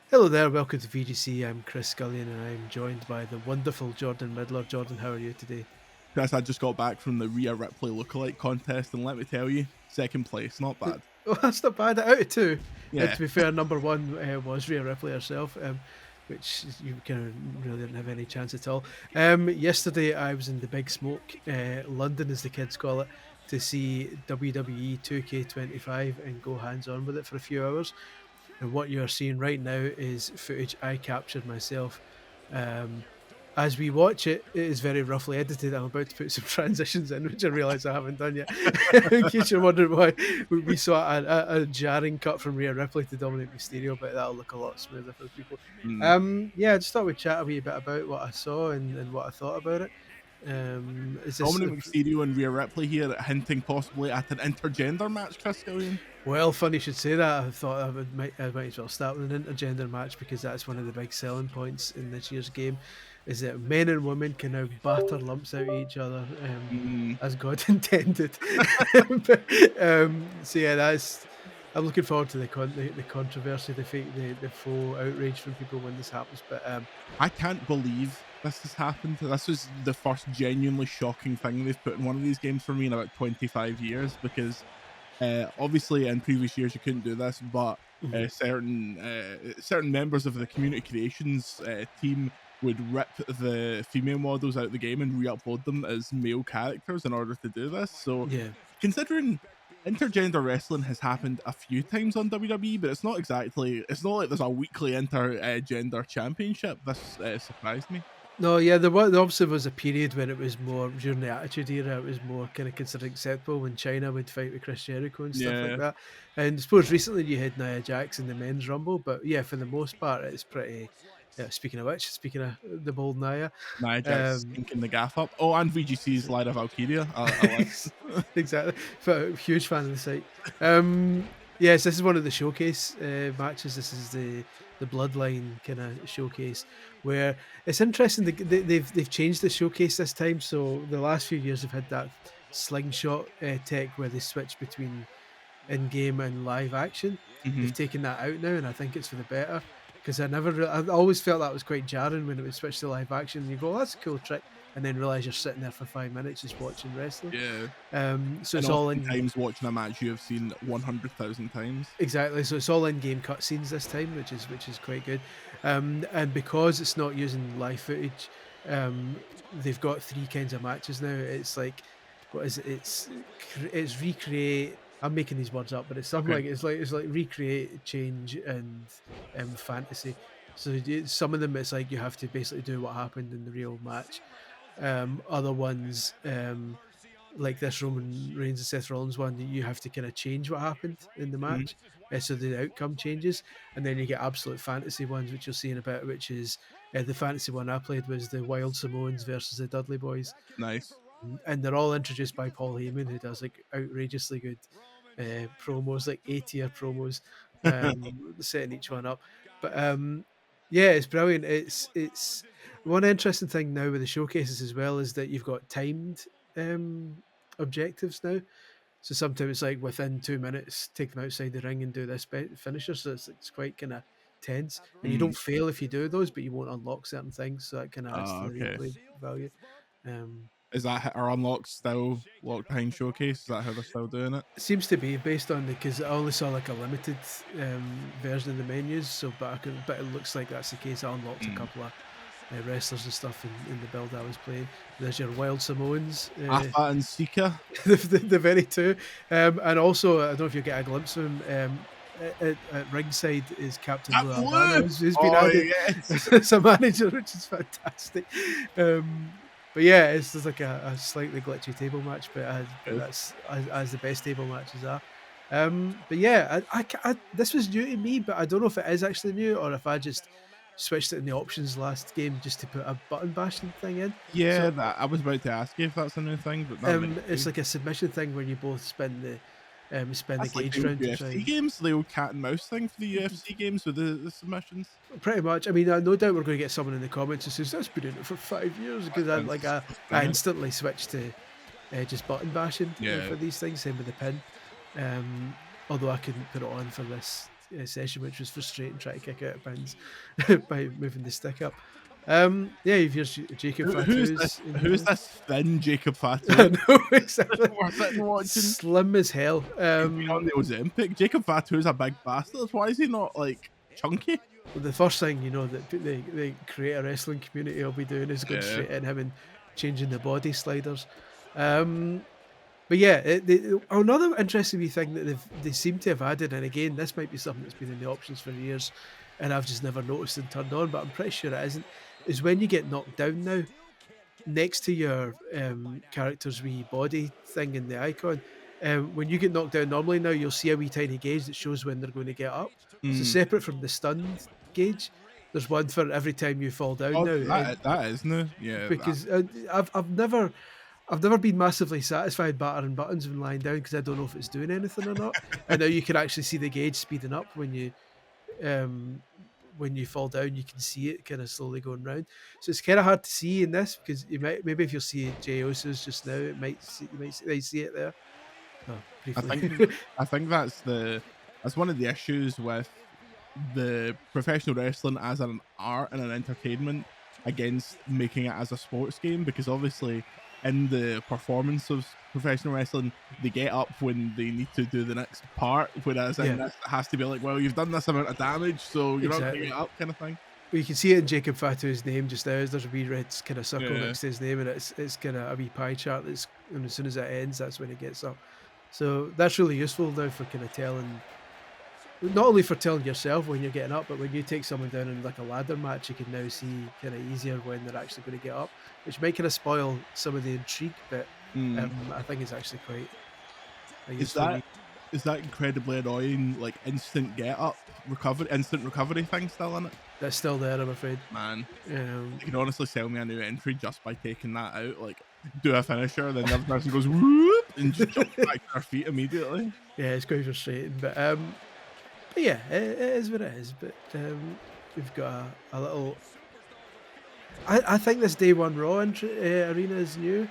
Hello there, welcome to VGC. I'm Chris Scullion and I'm joined by the wonderful Jordan Midler. Jordan, how are you today? Chris, I just got back from the Rhea Ripley lookalike contest, and let me tell you, second place, not bad. Oh, that's not bad. Out of two. And Yeah. to be fair, number one was Rhea Ripley herself, which you kind of really didn't have any chance at all. Yesterday, I was in the Big Smoke, London as the kids call it, to see WWE 2K25 and go hands on with it for a few hours. And what you're seeing right now is footage I captured myself. As we watch it, it is very roughly edited. I'm about to put some transitions in, which I realise I haven't done yet. In case you're wondering why we saw a jarring cut from Rhea Ripley to Dominic Mysterio, but that'll look a lot smoother for people. Yeah, I just thought we'd chat a wee bit about what I saw and what I thought about it. Is this Dominic Mysterio and Rhea Ripley here, hinting possibly at an intergender match, Chris Scullion. Well, funny you should say that. I thought I might as well start with an intergender match because that's one of the big selling points in this year's game, is that men and women can now batter lumps out of each other as God intended. So yeah, I'm looking forward to the controversy, the faux outrage from people when this happens. But I can't believe this has happened. This was the first genuinely shocking thing they've put in one of these games for me in about 25 years, because obviously in previous years you couldn't do this, but certain members of the community creations team would rip the female models out of the game and re-upload them as male characters in order to do this. So yeah. considering intergender wrestling has happened a few times on WWE, but it's not like there's a weekly intergender championship. This surprised me. No, yeah, there obviously was a period where it was more during the Attitude Era. It was more kind of considered acceptable when China would fight with Chris Jericho and stuff like that. And I suppose recently you had Nia Jax in the men's rumble, but yeah, for the most part, it's pretty. Yeah, speaking of the bold Nia Jax stinking the gaff up. Oh, and VGC's Lyra Valkyria. I exactly. Huge fan of the site. Yes, this is one of the showcase matches. This is the Bloodline kind of showcase, where it's interesting. They've changed the showcase this time. So the last few years have had that slingshot tech where they switch between in-game and live action. They've taken that out now, and I think it's for the better. Because I always felt that was quite jarring when it would switch to live action. And you go, oh, that's a cool trick, and then realize you're sitting there for 5 minutes just watching wrestling. Yeah. So it's all in times watching a match you have seen 100,000 times. Exactly. So it's all in-game cutscenes this time, which is quite good. And because it's not using live footage, they've got 3 kinds of matches now. It's like, what is it? It's recreate. I'm making these words up, but it's something like recreate, change, and fantasy. So some of them, it's like you have to basically do what happened in the real match. Other ones, like this Roman Reigns and Seth Rollins one, you have to kind of change what happened in the match, so the outcome changes. And then you get absolute fantasy ones, which you'll see in a bit, which is the fantasy one I played was the Wild Samoans versus the Dudley Boys. Nice. And they're all introduced by Paul Heyman, who does like outrageously good promos, like A-tier promos, setting each one up. But yeah, it's brilliant. It's one interesting thing now with the showcases as well is that you've got timed objectives now. So sometimes it's like within 2 minutes, take them outside the ring and do this finisher. So it's quite kind of tense, and you don't fail if you do those, but you won't unlock certain things. So that kind of adds to the replay value. Is that our unlock still locked behind showcase? Is that how they're still doing it? It seems to be based on because I only saw like a limited version of the menus. So, but it looks like that's the case. I unlocked a couple of wrestlers and stuff in the build I was playing. There's your Wild Samoans, Afa and Sika, the very two, and also I don't know if you get a glimpse of him. At ringside is Captain Lou Albano, who's been added as a manager, which is fantastic. But yeah, it's just like a slightly glitchy table match, but that's as the best table matches are. But yeah, I this was new to me, but I don't know if it is actually new or if I just switched it in the options last game just to put a button bashing thing in. Yeah, so, I was about to ask you if that's a new thing, but it's like a submission thing where you both spin the gauge round. UFC games, the old cat and mouse thing for the UFC games with the submissions. Pretty much. I mean, no doubt we're going to get someone in the comments who says that's been in it for 5 years because I instantly switched to just button bashing for these things. Same with the pin. although I couldn't put it on for this session, which was frustrating trying to kick out of pins by moving the stick up. Yeah, if you're Jacob Fatu's in Who is here. this thin Jacob I Fatu know exactly. we're sitting watching? Slim as hell. He's been on the Ozempic. Jacob Fatu is a big bastard. Why is he not like chunky? The first thing you know that the creator wrestling community will be doing is going Yeah. straight in him and changing the body sliders. Um, but yeah, another interesting wee thing that they seem to have added, and again, this might be something that's been in the options for years, and I've just never noticed and turned on, but I'm pretty sure it isn't. Is when you get knocked down now, next to your character's wee body thing in the icon, when you get knocked down normally now, you'll see a wee tiny gauge that shows when they're going to get up. So Mm. separate from the stunned gauge, there's one for every time you fall down Oh, now. that is new. Yeah. Because I've never been massively satisfied battering buttons when lying down because I don't know if it's doing anything or not. And now you can actually see the gauge speeding up um, when you fall down. You can see it kind of slowly going round. So it's kind of hard to see in this because you might maybe if you'll see Jey Uso's just now, you might see it there. Oh, I briefly. think I think that's one of the issues with the professional wrestling as an art and an entertainment against making it as a sports game, because obviously in the performance of professional wrestling they get up when they need to do the next part, whereas in Yeah, this it has to be like, well, you've done this amount of damage, so you're not going to exactly. get up, kind of thing. Well, you can see it in Jacob Fatu's name just now. There's a wee red kind of circle Yeah. next to his name, and it's kind of a wee pie chart. That's and as soon as it ends, that's when it gets up. So that's really useful now for kind of telling, not only for telling yourself when you're getting up, but when you take someone down in like a ladder match, you can now see kind of easier when they're actually going to get up, which might kind of spoil some of the intrigue. But Mm. I think it's actually quite a Is useful. that incredibly annoying, like instant recovery thing still in it? That's still there, I'm afraid. Man, Um, you can honestly sell me a new entry just by taking that out. Like, do a finisher, then the other person goes whoop and just jumps back to their feet immediately. yeah, it's quite frustrating, but yeah, it is what it is. But we've got a little. I think this day one Raw arena is new.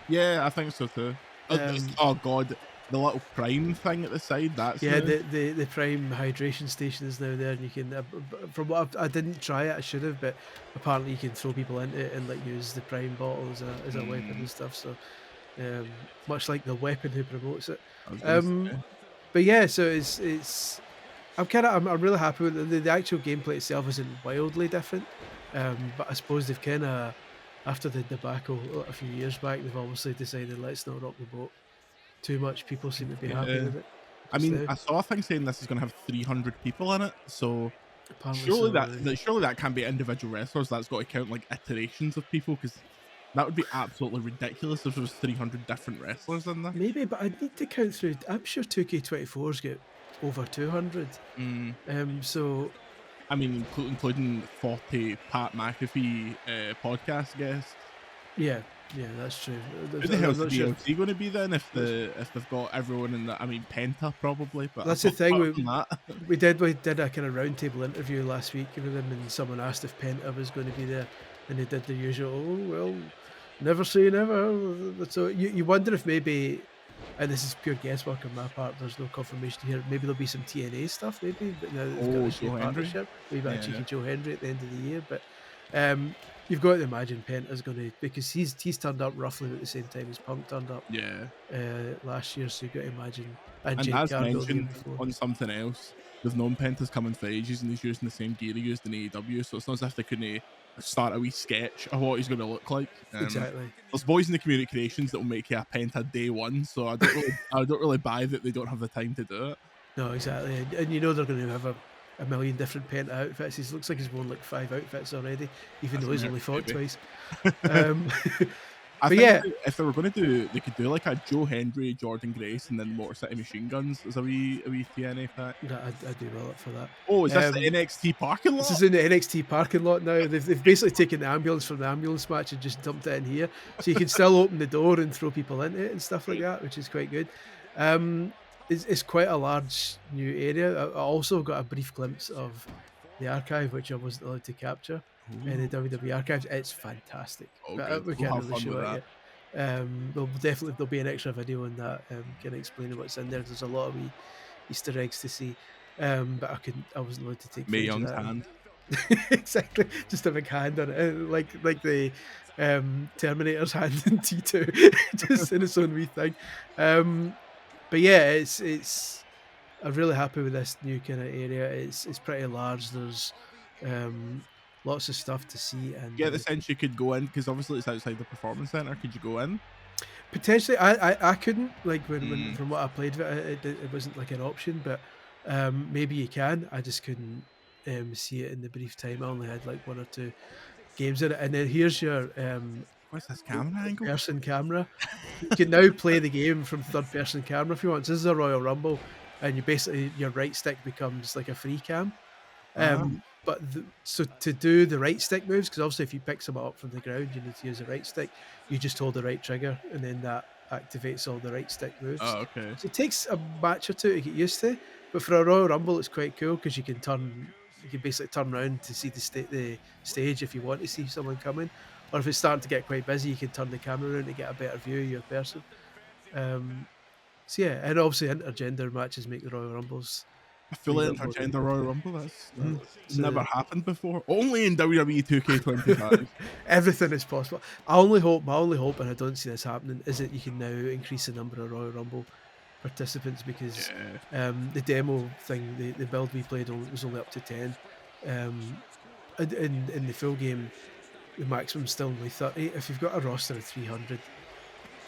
Yeah, I think so too. Um, Oh god, the little prime thing at the side, that's yeah, new. the Prime hydration station is now there, and you can. From what I didn't try it, I should have, but apparently you can throw people into it and like use the Prime bottle as a weapon Mm, and stuff. So much like the weapon who promotes it. I was gonna Um, say. but yeah, so it's I'm really happy with the actual gameplay itself isn't wildly different, but I suppose they've kind of after the debacle a few years back, they've obviously decided let's not rock the boat too much. People seem to be happy Yeah. with it I just mean, now. I saw a thing saying this is gonna have 300 people in it, so Apparently surely so. surely that can't be individual wrestlers. That's got to count like iterations of people, because that would be absolutely ridiculous if there was 300 different wrestlers in there. Maybe, but I need to count through. I'm sure 2K24's got over 200. Mm. So I mean, including 40 Pat McAfee podcast guests. yeah, yeah, that's true. Who the I'm hell's the not sure. DLC going to be then if they've got everyone in the? I mean, Penta probably, but That's the thing. apart from that, We did a kind of roundtable interview last week with them, and someone asked if Penta was going to be there, and they did the usual. Oh well, never say never. So you wonder if maybe, and this is pure guesswork on my part. There's no confirmation here. Maybe there'll be some TNA stuff. Maybe, but now that they've got oh, this new Joe Hendry, partnership, we've got a yeah, cheeky Joe Hendry at the end of the year. But you've got to imagine Penta's going to, because he's turned up roughly at the same time as Punk turned up yeah. last year. So you've got to imagine, and And Jade as Cargill the year mentioned before. on something else, they've known Penta's coming for ages, and he's using the same gear he used in AEW, so it's not as if they couldn't start a wee sketch of what he's going to look like. Exactly. There's boys in the community creations that will make you a Penta day one, so I don't really buy that they don't have the time to do it. No, exactly, and you know they're going to have a million different Penta outfits. He looks like he's worn like 5 outfits already, even That's though he's American, only fought baby. twice. Um, I but think yeah, if they were going to do, they could do like a Joe Hendry, Jordan Grace, and then Motor City Machine Guns as a wee TNA pack. I'd be well up for that. Oh, is this the Um, NXT parking This lot? is in the NXT parking lot now. They've basically taken the ambulance from the ambulance match and just dumped it in here, so you can still open the door and throw people into it and stuff like that, which is quite good. It's quite a large new area. I also got a brief glimpse of the archive, which I wasn't allowed to capture in the Ooh, WWE archives. It's fantastic, oh, but good. we We'll can't have really fun with show it that. yet. There'll be an extra video on that, kind of explaining what's in there. There's a lot of wee Easter eggs to see. But I wasn't allowed to take Mae footage of Young's that. hand. Exactly, just a big hand on it, like the Terminator's hand in T2, just in its own wee thing. But yeah, it's I'm really happy with this new kind of area. It's pretty large. There's lots of stuff to see, and Get the sense you could go in because obviously it's outside the performance center. Could you go in? potentially I couldn't like when Mm, from what I played of it, it wasn't like an option, but maybe you can. I just couldn't see it in the brief time. I only had like one or two games in it, and then here's your what's this camera angle? person camera. You can now play the game from third person camera if you want. So this is a Royal Rumble, and you basically your right stick becomes like a free cam. Ah, So to do the right stick moves, because obviously if you pick someone up from the ground, you need to use the right stick. You just hold the right trigger, and then that activates all the right stick moves. oh, okay. So it takes a match or two to get used to, but for a Royal Rumble, it's quite cool because you can turn, you can basically turn around to see the stage if you want to see someone coming, or if it's starting to get quite busy, you can turn the camera around to get a better view of your person. Um, so yeah, and obviously intergender matches make the Royal Rumbles A a wee fully bit more intergender Royal interesting. Rumble. That's Mhm. never So happened before. Only in WWE 2K25. everything is possible. My only hope, and I don't see this happening, is that you can now increase the number of Royal Rumble participants because Yeah. the demo thing, the build we played was only up to 10. Um, and in the full game, the maximum's still only 30. If you've got a roster of 300,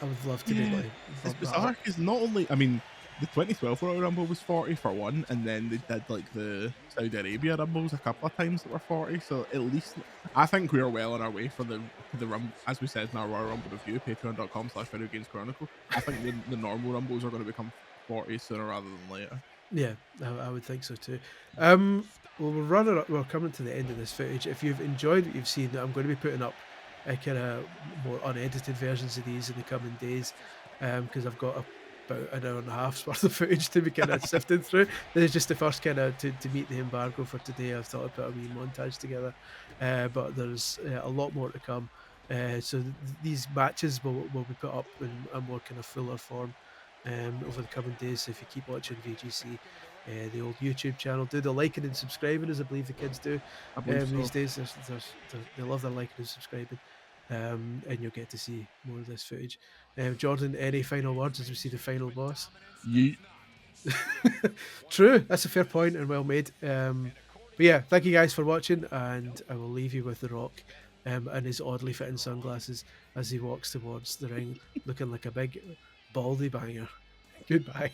I would love to be able Yeah, to it's bump that bizarre up. because not only, I mean, the 2012 Royal Rumble was 40 for one, and then they did like the Saudi Arabia Rumbles a couple of times that were 40. So at least I think we are well on our way for the Rumble, as we said in our Royal Rumble review, patreon.com/video games chronicle. I think the normal Rumbles are going to become 40 sooner rather than later. Yeah, I would think so too. Well, we're coming to the end of this footage. If you've enjoyed what you've seen, I'm going to be putting up a kind of more unedited versions of these in the coming days, because I've got about an hour and a half's worth of footage to be kind of sifting through. This is just the first kind of to meet the embargo for today. I thought I'd put a wee montage together, but there's a lot more to come. These matches will be put up in a more kind of fuller form over the coming days. So if you keep watching VGC, the old YouTube channel, do the liking and subscribing as I believe the kids do I believe these so. days. They love their liking and subscribing, and you'll get to see more of this footage. Jordan, any final words as we see the final boss? You True, that's a fair point and well made. But yeah, thank you guys for watching, and I will leave you with The Rock and his oddly fitting sunglasses as he walks towards the ring, looking like a big baldy banger. Goodbye.